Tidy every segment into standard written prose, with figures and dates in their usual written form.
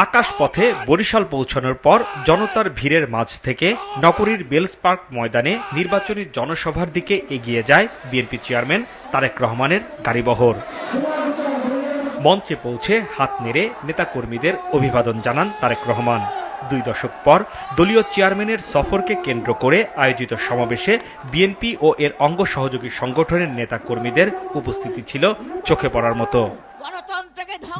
আকাশপথে বরিশাল পৌঁছানোর পর জনতার ভিড়ের মাঝ থেকে নগরীর বেলস পার্ক ময়দানে নির্বাচনী জনসভার দিকে এগিয়ে যায় বিএনপি চেয়ারম্যান তারেক রহমানের গাড়িবহর। মঞ্চে পৌঁছে হাত নেড়ে নেতাকর্মীদের অভিবাদন জানান তারেক রহমান। 2 দশক পর দলীয় চেয়ারম্যানের সফরকে কেন্দ্র করে আয়োজিত সমাবেশে বিএনপি ও এর অঙ্গ সহযোগী সংগঠনের নেতাকর্মীদের উপস্থিতি ছিল চোখে পড়ার মতো।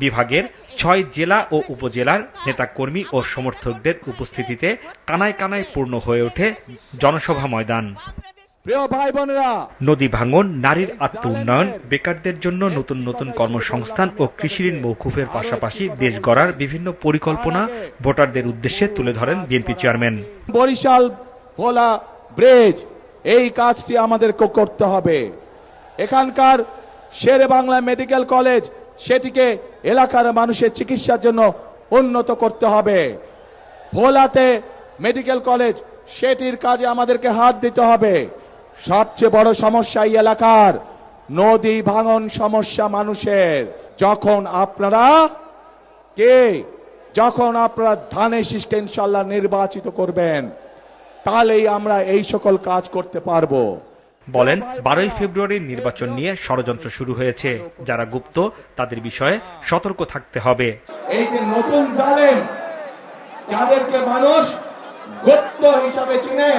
বিভাগের 6 জেলা ও উপজেলার নেতাকর্মী ও সমর্থকদের উপস্থিতিতে কানায় কানায় পূর্ণ হয়ে ওঠে জনসভা ময়দান। প্রিয় ভাই বোনেরা, নদী ভাঙন, নারীর আত্ম উন্নয়ন, বেকারদের জন্য নতুন নতুন কর্মসংস্থান ও কৃষিঋণ মওকুফের পাশাপাশি দেশ গড়ার বিভিন্ন পরিকল্পনা ভোটারদের উদ্দেশ্যে তুলে ধরেন বিএনপি চেয়ারম্যান। বরিশাল ভোলা ব্রিজ, এই কাজটি আমাদের করতে হবে। এখানকার শেরে বাংলা মেডিকেল কলেজ, সেটিকে এলাকার মানুষের চিকিৎসার জন্য উন্নত করতে হবে। ভোলাতে মেডিকেল কলেজ, সেটির কাজে আমাদেরকে হাত দিতে হবে। সবচেয়ে বড় সমস্যা এই এলাকার নদী ভাঙন সমস্যা মানুষের। যখন আপনারা ধানে শীষকে ইনশাআল্লাহ নির্বাচিত করবেন, তাহলেই আমরা এই সকল কাজ করতে পারবো। বলেন, 12ই ফেব্রুয়ারির নির্বাচন নিয়ে ষড়যন্ত্র শুরু হয়েছে। যারা গুপ্ত, তাদের বিষয়ে সতর্ক থাকতে হবে। এই যে নতুন জালেম, যাদেরকে মানুষ গুপ্ত হিসাবে চিনে,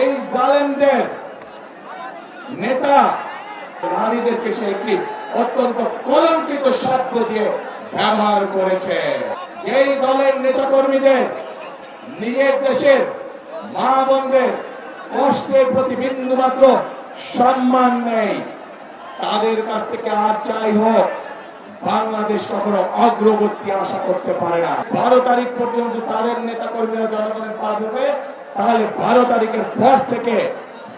এই জালেমদের নেতা নারীদেরকে সে একটি অত্যন্ত কলঙ্কিত শব্দ দিয়ে ব্যবহার করেছে। যেই দলের নেতাকর্মীদের নিজের দেশের মা বোনদের কষ্টের প্রতি বিন্দুমাত্র সম্মান নেই, তাদের কাছ থেকে আর চাই হোক বাংলাদেশ কখনো অগ্রগতি আশা করতে পারে না। 12 তারিখ পর্যন্ত তাদের নেতাকর্মীরা জনগণের পা ধরবে, তাহলে 12 তারিখের পর থেকে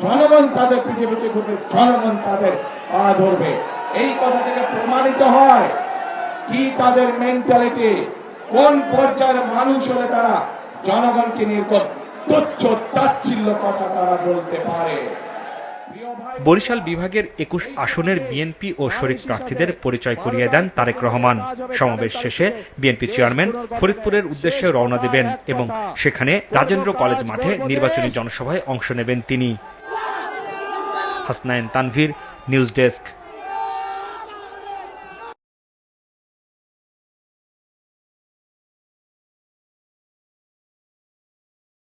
জনগণ তাদের পিছে পিছে ঘুরবে, জনগণ তাদের পা ধরবে। এই কথা থেকে প্রমাণিত হয় কি তাদের মেন্টালিটি, কোন পর্যায়ের মানুষ হলে তারা জনগণকে নিয়ে তুচ্ছ তাচ্ছিল্য কথা তারা বলতে পারে। বরিশাল বিভাগের 21 আসনের বিএনপি ও শরিক প্রার্থীদের পরিচয় করিয়ে দেন তারেক রহমান। সমাবেশ শেষে বিএনপি চেয়ারম্যান ফরিদপুরের উদ্দেশ্যে রওনা দেবেন এবং সেখানে রাজেন্দ্র কলেজ মাঠে নির্বাচনী জনসভায় অংশ নেবেন তিনি। Hasnain Tanvir, news desk.